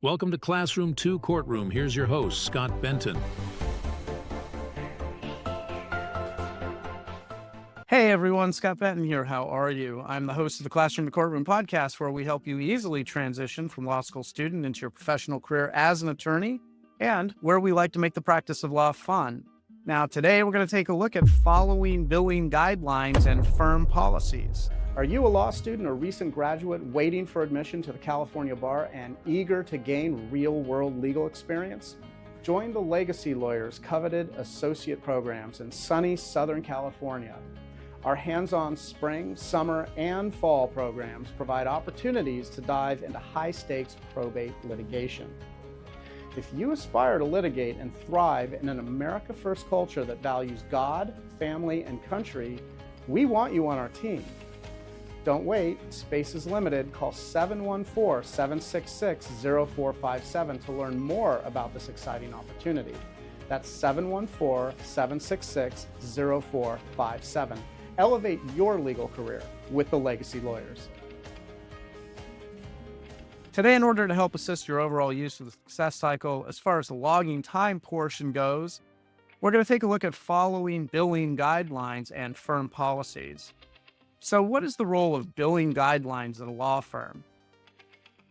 Welcome to Classroom 2 Courtroom. Here's your host, Scott Benton. Hey everyone, Scott Benton here. How are you? I'm the host of the Classroom to Courtroom podcast, where we help you easily transition from law school student into your professional career as an attorney, and where we like to make the practice of law fun. Now, today we're going to take a look at following billing guidelines and firm policies. Are you a law student or recent graduate waiting for admission to the California bar and eager to gain real-world legal experience? Join the Legacy Lawyers' coveted associate programs in sunny Southern California. Our hands-on spring, summer, and fall programs provide opportunities to dive into high-stakes probate litigation. If you aspire to litigate and thrive in an America First culture that values God, family, and country, we want you on our team. Don't wait, space is limited. Call 714-766-0457 to learn more about this exciting opportunity. That's 714-766-0457. Elevate your legal career with the Legacy Lawyers. Today, in order to help assist your overall use of the success cycle, as far as the logging time portion goes, we're going to take a look at following billing guidelines and firm policies. So what is the role of billing guidelines in a law firm?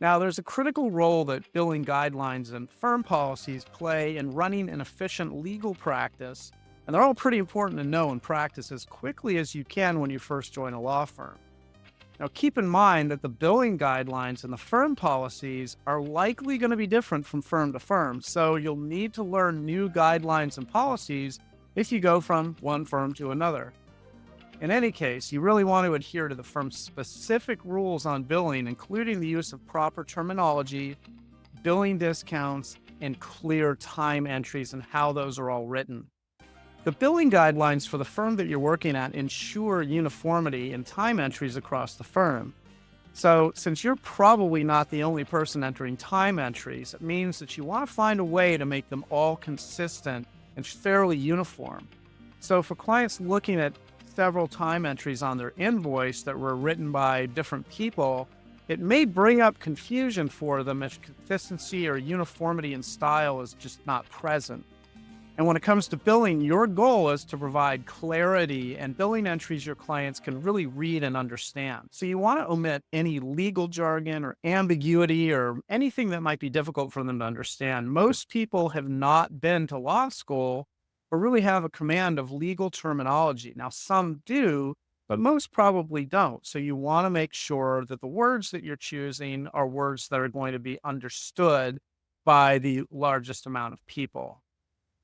Now, there's a critical role that billing guidelines and firm policies play in running an efficient legal practice, and they're all pretty important to know and practice as quickly as you can when you first join a law firm. Now, keep in mind that the billing guidelines and the firm policies are likely going to be different from firm to firm, so you'll need to learn new guidelines and policies if you go from one firm to another. In any case, you really want to adhere to the firm's specific rules on billing, including the use of proper terminology, billing discounts, and clear time entries and how those are all written. The billing guidelines for the firm that you're working at ensure uniformity in time entries across the firm. So, since you're probably not the only person entering time entries, it means that you want to find a way to make them all consistent and fairly uniform. So, for clients looking at several time entries on their invoice that were written by different people, it may bring up confusion for them if consistency or uniformity in style is just not present. And when it comes to billing, your goal is to provide clarity and billing entries your clients can really read and understand. So you want to omit any legal jargon or ambiguity or anything that might be difficult for them to understand. Most people have not been to law school or really have a command of legal terminology. Now, some do, but most probably don't. So you want to make sure that the words that you're choosing are words that are going to be understood by the largest amount of people.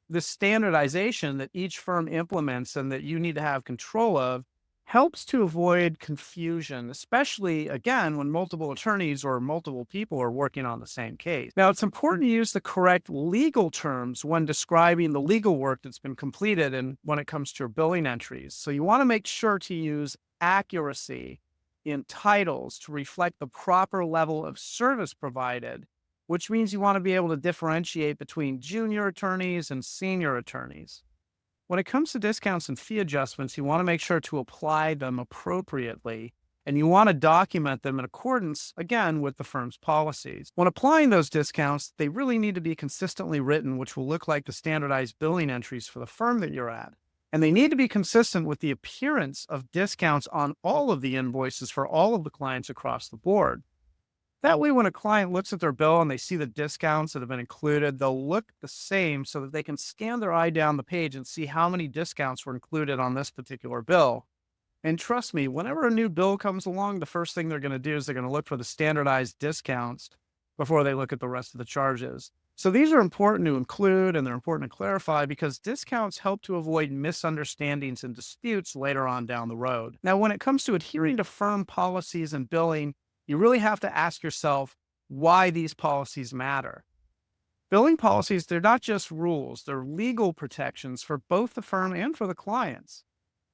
The standardization that each firm implements and that you need to have control of helps to avoid confusion, especially, again, when multiple attorneys or multiple people are working on the same case. Now, it's important to use the correct legal terms when describing the legal work that's been completed and when it comes to your billing entries. So you want to make sure to use accuracy in titles to reflect the proper level of service provided, which means you want to be able to differentiate between junior attorneys and senior attorneys. When it comes to discounts and fee adjustments, you want to make sure to apply them appropriately, and you want to document them in accordance, again, with the firm's policies. When applying those discounts, they really need to be consistently written, which will look like the standardized billing entries for the firm that you're at. And they need to be consistent with the appearance of discounts on all of the invoices for all of the clients across the board. That way, when a client looks at their bill and they see the discounts that have been included, they'll look the same so that they can scan their eye down the page and see how many discounts were included on this particular bill. And trust me, whenever a new bill comes along, the first thing they're going to do is they're going to look for the standardized discounts before they look at the rest of the charges. So these are important to include and they're important to clarify because discounts help to avoid misunderstandings and disputes later on down the road. Now, when it comes to adhering to firm policies and billing, you really have to ask yourself why these policies matter. Billing policies, they're not just rules, they're legal protections for both the firm and for the clients.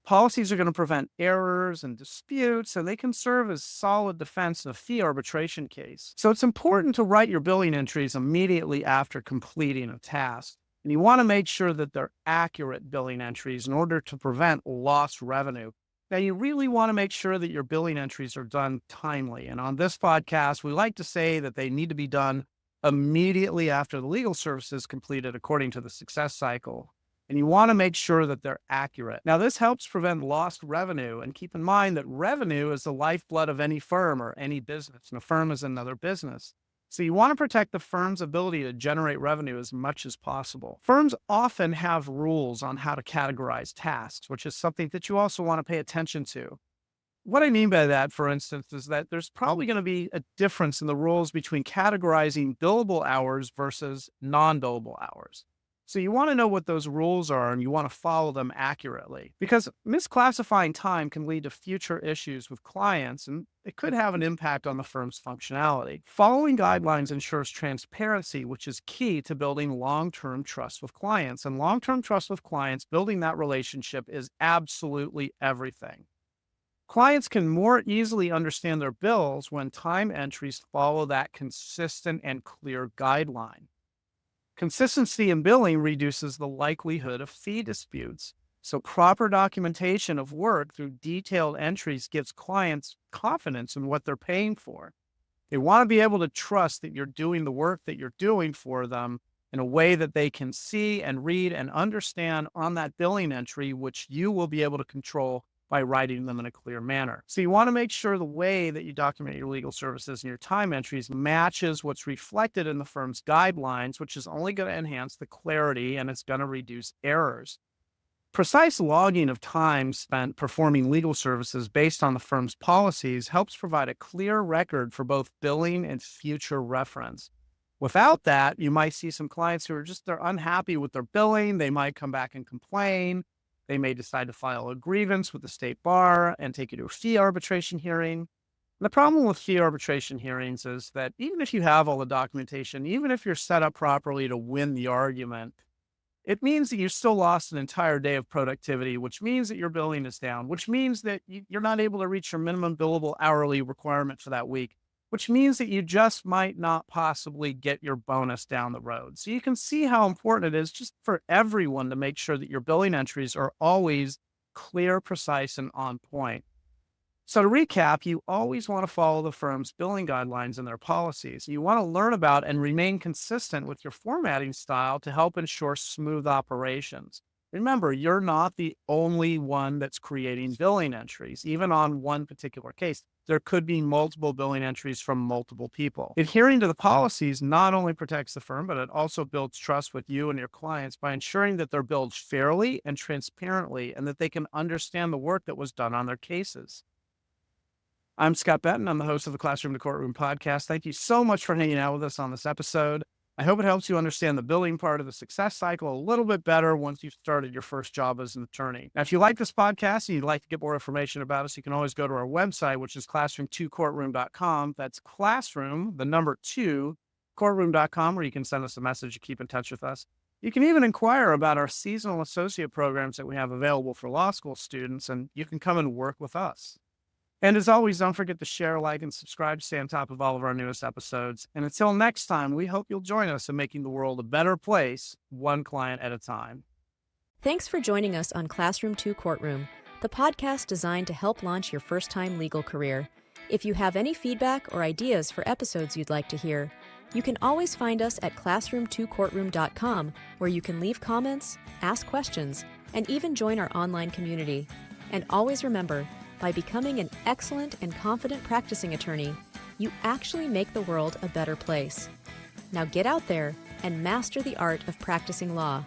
Policies are going to prevent errors and disputes, and they can serve as solid defense in a fee arbitration case. So it's important to write your billing entries immediately after completing a task. And you want to make sure that they're accurate billing entries in order to prevent lost revenue. Now, you really want to make sure that your billing entries are done timely. And on this podcast, we like to say that they need to be done immediately after the legal service is completed according to the success cycle. And you want to make sure that they're accurate. Now, this helps prevent lost revenue. And keep in mind that revenue is the lifeblood of any firm or any business, and a firm is another business. So you want to protect the firm's ability to generate revenue as much as possible. Firms often have rules on how to categorize tasks, which is something that you also want to pay attention to. What I mean by that, for instance, is that there's probably going to be a difference in the rules between categorizing billable hours versus non-billable hours. So you want to know what those rules are and you want to follow them accurately, because misclassifying time can lead to future issues with clients and it could have an impact on the firm's functionality. Following guidelines ensures transparency, which is key to building long-term trust with clients. And long-term trust with clients, building that relationship is absolutely everything. Clients can more easily understand their bills when time entries follow that consistent and clear guideline. Consistency in billing reduces the likelihood of fee disputes. So proper documentation of work through detailed entries gives clients confidence in what they're paying for. They want to be able to trust that you're doing the work that you're doing for them in a way that they can see and read and understand on that billing entry, which you will be able to control by writing them in a clear manner. So you want to make sure the way that you document your legal services and your time entries matches what's reflected in the firm's guidelines, which is only going to enhance the clarity and it's going to reduce errors. Precise logging of time spent performing legal services based on the firm's policies helps provide a clear record for both billing and future reference. Without that, you might see some clients who are they're unhappy with their billing. They might come back and complain. They may decide to file a grievance with the state bar and take you to a fee arbitration hearing. And the problem with fee arbitration hearings is that even if you have all the documentation, even if you're set up properly to win the argument, it means that you still lost an entire day of productivity, which means that your billing is down, which means that you're not able to reach your minimum billable hourly requirement for that week, which means that you just might not possibly get your bonus down the road. So you can see how important it is just for everyone to make sure that your billing entries are always clear, precise, and on point. So to recap, you always want to follow the firm's billing guidelines and their policies. You want to learn about and remain consistent with your formatting style to help ensure smooth operations. Remember, you're not the only one that's creating billing entries. Even on one particular case, there could be multiple billing entries from multiple people. Adhering to the policies not only protects the firm, but it also builds trust with you and your clients by ensuring that they're billed fairly and transparently and that they can understand the work that was done on their cases. I'm Scott Benton. I'm the host of the Classroom to Courtroom podcast. Thank you so much for hanging out with us on this episode. I hope it helps you understand the billing part of the success cycle a little bit better once you've started your first job as an attorney. Now, if you like this podcast and you'd like to get more information about us, you can always go to our website, which is classroom2courtroom.com. That's classroom, the number 2, courtroom.com, where you can send us a message to keep in touch with us. You can even inquire about our seasonal associate programs that we have available for law school students, and you can come and work with us. And as always, don't forget to share, like, and subscribe to stay on top of all of our newest episodes. And until next time, we hope you'll join us in making the world a better place, one client at a time. Thanks for joining us on Classroom 2 Courtroom, the podcast designed to help launch your first-time legal career. If you have any feedback or ideas for episodes you'd like to hear, you can always find us at classroom2courtroom.com, where you can leave comments, ask questions, and even join our online community. And always remember, by becoming an excellent and confident practicing attorney, you actually make the world a better place. Now get out there and master the art of practicing law.